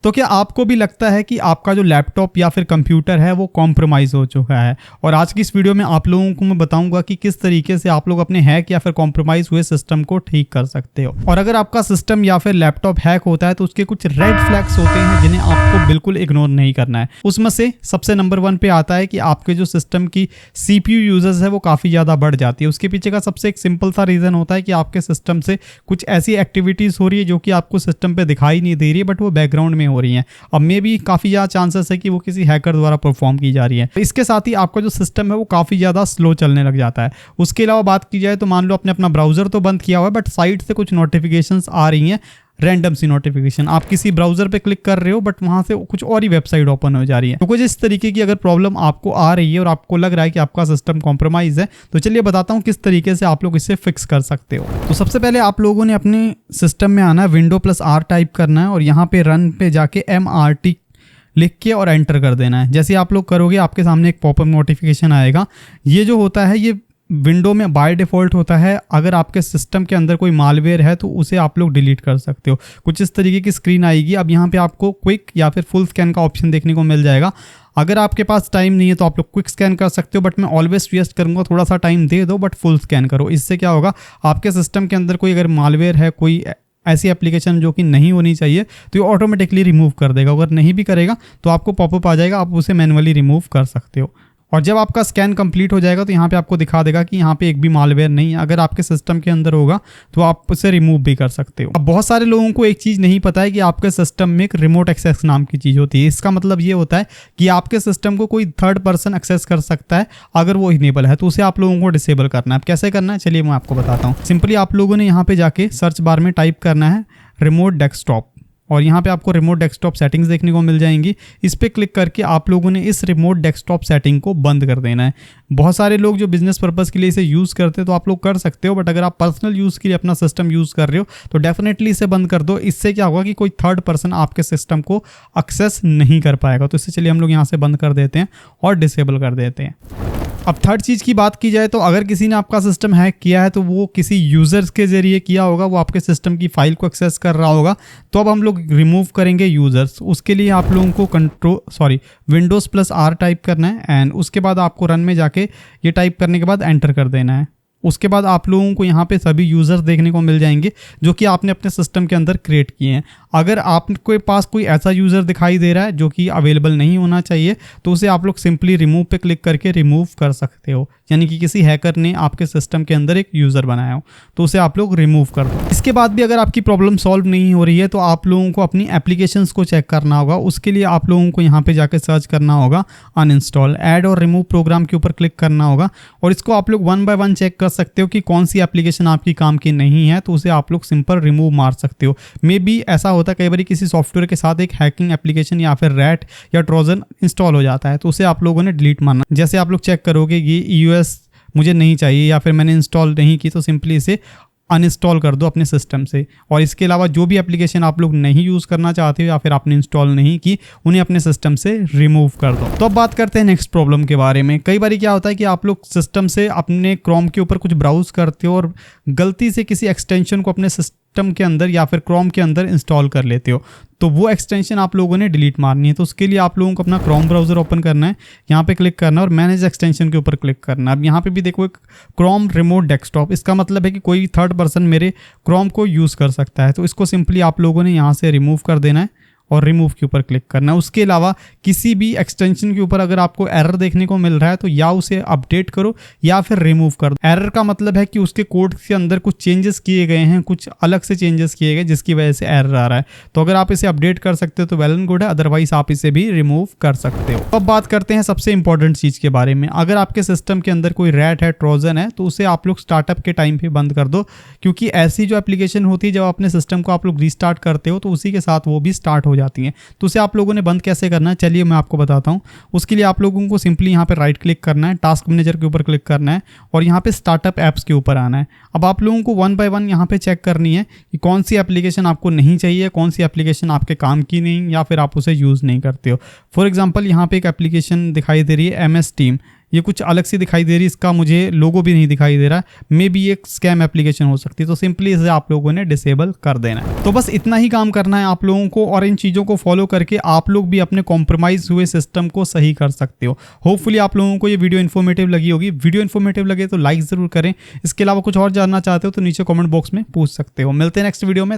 तो क्या आपको भी लगता है कि आपका जो लैपटॉप या फिर कंप्यूटर है वो कॉम्प्रोमाइज़ हो चुका है? और आज की इस वीडियो में आप लोगों को मैं बताऊंगा कि किस तरीके से आप लोग अपने हैक या फिर कॉम्प्रोमाइज़ हुए सिस्टम को ठीक कर सकते हो। और अगर आपका सिस्टम या फिर लैपटॉप हैक होता है तो उसके कुछ रेड फ्लैग्स होते हैं जिन्हें आपको बिल्कुल इग्नोर नहीं करना है। उसमें से सबसे नंबर 1 पे आता है कि आपके जो सिस्टम की CPU यूजर्स है वो काफ़ी ज़्यादा बढ़ जाती है। उसके पीछे का सबसे एक सिंपल सा रीज़न होता है कि आपके सिस्टम से कुछ ऐसी एक्टिविटीज़ हो रही है जो कि आपको सिस्टम पे दिखाई नहीं दे रही है, बट वो बैकग्राउंड में हो रही हैं। अब में भी काफ़ी ज़्यादा चांसेस है कि वो किसी हैकर द्वारा परफॉर्म की जा रही है। तो इसके साथ ही आपका जो सिस्टम है वो काफ़ी ज़्यादा स्लो चलने लग जाता है। उसके अलावा बात की जाए तो मान लो आपने अपना ब्राउज़र तो बंद किया हुआ है, बट साइड से कुछ नोटिफिकेशंस आ रही हैं, रैंडम सी नोटिफिकेशन। आप किसी ब्राउजर पे क्लिक कर रहे हो बट वहां से कुछ और ही वेबसाइट ओपन हो जा रही है। तो कुछ इस तरीके की अगर प्रॉब्लम आपको आ रही है और आपको लग रहा है कि आपका सिस्टम कॉम्प्रोमाइज है, तो चलिए बताता हूं किस तरीके से आप लोग इसे फिक्स कर सकते हो। तो सबसे पहले आप लोगों ने अपने सिस्टम में आना है, Windows+R टाइप करना है और यहाँ पे रन पे जाके MRT लिख के और एंटर कर देना है। जैसे आप लोग करोगे आपके सामने एक पॉपअप नोटिफिकेशन आएगा। ये जो होता है ये विंडो में बाय डिफ़ॉल्ट होता है। अगर आपके सिस्टम के अंदर कोई मालवेयर है तो उसे आप लोग डिलीट कर सकते हो। कुछ इस तरीके की स्क्रीन आएगी। अब यहाँ पे आपको क्विक या फिर फुल स्कैन का ऑप्शन देखने को मिल जाएगा। अगर आपके पास टाइम नहीं है तो आप लोग क्विक स्कैन कर सकते हो, बट मैं ऑलवेज सजेस्ट करूँगा थोड़ा सा टाइम दे दो बट फुल स्कैन करो। इससे क्या होगा, आपके सिस्टम के अंदर कोई अगर मालवेयर है, कोई ऐसी एप्लीकेशन जो कि नहीं होनी चाहिए, तो ये ऑटोमेटिकली रिमूव कर देगा। अगर नहीं भी करेगा तो आपको पॉपअप आ जाएगा, आप उसे मैनुअली रिमूव कर सकते हो। और जब आपका स्कैन कंप्लीट हो जाएगा तो यहाँ पे आपको दिखा देगा कि यहाँ पे एक भी मालवेयर नहीं है। अगर आपके सिस्टम के अंदर होगा तो आप उसे रिमूव भी कर सकते हो। अब बहुत सारे लोगों को एक चीज़ नहीं पता है कि आपके सिस्टम में एक रिमोट एक्सेस नाम की चीज़ होती है। इसका मतलब ये होता है कि आपके सिस्टम को कोई थर्ड पर्सन एक्सेस कर सकता है। अगर वो इनेबल है तो उसे आप लोगों को डिसेबल करना है। अब कैसे करना है चलिए मैं आपको बताता हूँ। सिंपली आप लोगों ने यहाँ पे जाके सर्च बार में टाइप करना है रिमोट डेस्कटॉप और यहाँ पे आपको रिमोट डेस्कटॉप सेटिंग्स देखने को मिल जाएंगी। इस पे क्लिक करके आप लोगों ने इस रिमोट डेस्कटॉप सेटिंग को बंद कर देना है। बहुत सारे लोग जो बिजनेस पर्पस के लिए इसे यूज़ करते हैं तो आप लोग कर सकते हो, बट अगर आप पर्सनल यूज़ के लिए अपना सिस्टम यूज़ कर रहे हो तो डेफिनेटली इसे बंद कर दो। इससे क्या होगा कि कोई थर्ड पर्सन आपके सिस्टम को एक्सेस नहीं कर पाएगा। तो इससे चलिए हम लोग यहाँ से बंद कर देते हैं और डिसेबल कर देते हैं। अब थर्ड चीज़ की बात की जाए तो अगर किसी ने आपका सिस्टम हैक किया है तो वो किसी यूज़र्स के ज़रिए किया होगा, वो आपके सिस्टम की फाइल को एक्सेस कर रहा होगा। तो अब हम लोग रिमूव करेंगे यूज़र्स। उसके लिए आप लोगों को Windows+R टाइप करना है एंड उसके बाद आपको रन में जाके ये टाइप करने के बाद एंटर कर देना है। उसके बाद आप लोगों को यहाँ पे सभी यूज़र्स देखने को मिल जाएंगे जो कि आपने अपने सिस्टम के अंदर क्रिएट किए हैं। अगर आपके पास कोई ऐसा यूज़र दिखाई दे रहा है जो कि अवेलेबल नहीं होना चाहिए तो उसे आप लोग सिंपली रिमूव पे क्लिक करके रिमूव कर सकते हो। यानी कि किसी हैकर ने आपके सिस्टम के अंदर एक यूज़र बनाया हो तो उसे आप लोग रिमूव कर दो। इसके बाद भी अगर आपकी प्रॉब्लम सॉल्व नहीं हो रही है तो आप लोगों को अपनी एप्लीकेशंस को चेक करना होगा। उसके लिए आप लोगों को यहाँ पे जाके सर्च करना होगा अनइंस्टॉल, ऐड और रिमूव प्रोग्राम के ऊपर क्लिक करना होगा और इसको आप लोग 1 बाय 1 चेक कर सकते हो कि कौन सी एप्लीकेशन आपकी काम की नहीं है, तो उसे आप लोग सिंपल रिमूव मार सकते हो। मे बी ऐसा होता है कई बार किसी सॉफ्टवेयर के साथ एक हैकिंग एप्लीकेशन या फिर रैट या ट्रोजन इंस्टॉल हो जाता है तो उसे आप लोगों ने डिलीट मारना। जैसे आप लोग चेक करोगे ये EOS मुझे नहीं चाहिए या फिर मैंने इंस्टॉल नहीं की तो सिंपली इसे अनइंस्टॉल कर दो अपने सिस्टम से। और इसके अलावा जो भी एप्लीकेशन आप लोग नहीं यूज़ करना चाहते हो या फिर आपने इंस्टॉल नहीं की उन्हें अपने सिस्टम से रिमूव कर दो। तो अब बात करते हैं नेक्स्ट प्रॉब्लम के बारे में। कई बार क्या होता है कि आप लोग सिस्टम से अपने क्रोम के ऊपर कुछ ब्राउज करते हो और गलती से किसी एक्सटेंशन को अपने सिस्टम के अंदर या फिर क्रोम के अंदर इंस्टॉल कर लेते हो, तो वो एक्सटेंशन आप लोगों ने डिलीट मारनी है। तो उसके लिए आप लोगों को अपना क्रोम ब्राउज़र ओपन करना है, यहाँ पे क्लिक करना है और मैनेज एक्सटेंशन के ऊपर क्लिक करना है। अब यहाँ पे भी देखो एक क्रोम रिमोट डेस्कटॉप, इसका मतलब है कि कोई थर्ड पर्सन मेरे क्रोम को यूज़ कर सकता है। तो इसको सिंपली आप लोगों ने यहाँ से रिमूव कर देना है और रिमूव के ऊपर क्लिक करना है। उसके अलावा किसी भी एक्सटेंशन के ऊपर अगर आपको एरर देखने को मिल रहा है तो या उसे अपडेट करो या फिर रिमूव कर दो। एरर का मतलब है कि उसके कोड के अंदर कुछ चेंजेस किए गए हैं, कुछ अलग से चेंजेस किए गए जिसकी वजह से एरर आ रहा है। तो अगर आप इसे अपडेट कर सकते हो तो वेल एंड गुड है, अदरवाइज आप इसे भी रिमूव कर सकते हो। अब बात करते हैं सबसे इंपॉर्टेंट चीज़ के बारे में। अगर आपके सिस्टम के अंदर कोई रैट है, ट्रोजन है, तो उसे आप लोग स्टार्टअप के टाइम पे बंद कर दो, क्योंकि ऐसी जो एप्लीकेशन होती है जब अपने सिस्टम को आप लोग रीस्टार्ट करते हो तो उसी के साथ वो भी स्टार्ट हो जाती हैं। तो आप लोगों ने बंद कैसे करना है चलिए मैं आपको बताता हूं। उसके लिए आप लोगों को सिंपली यहाँ पे राइट क्लिक करना है, टास्क मैनेजर के ऊपर क्लिक करना है और यहाँ पे स्टार्टअप ऐप्स के ऊपर आना है। अब आप लोगों को 1 बाय 1 यहाँ पे चेक करनी है कि कौन सी एप्लीकेशन आपको नहीं चाहिए, कौन सी एप्लीकेशन आपके काम की नहीं या फिर आप उसे यूज़ नहीं करते हो। फॉर एग्जाम्पल यहाँ पे एक एप्लीकेशन दिखाई दे रही है MS Team, ये कुछ अलग सी दिखाई दे रही है, इसका मुझे लोगो भी नहीं दिखाई दे रहा है। मे बी एक स्कैम एप्लीकेशन हो सकती है, तो सिंपली इसे आप लोगों ने डिसेबल कर देना है। तो बस इतना ही काम करना है आप लोगों को, और इन चीज़ों को फॉलो करके आप लोग भी अपने कॉम्प्रोमाइज हुए सिस्टम को सही कर सकते हो। होपफुली आप लोगों को ये वीडियो इन्फॉर्मेटिव लगी होगी। वीडियो इन्फॉर्मेटिव लगे तो लाइक ज़रूर करें। इसके अलावा कुछ और जानना चाहते हो तो नीचे कॉमेंट बॉक्स में पूछ सकते हो। मिलते हैं नेक्स्ट वीडियो में।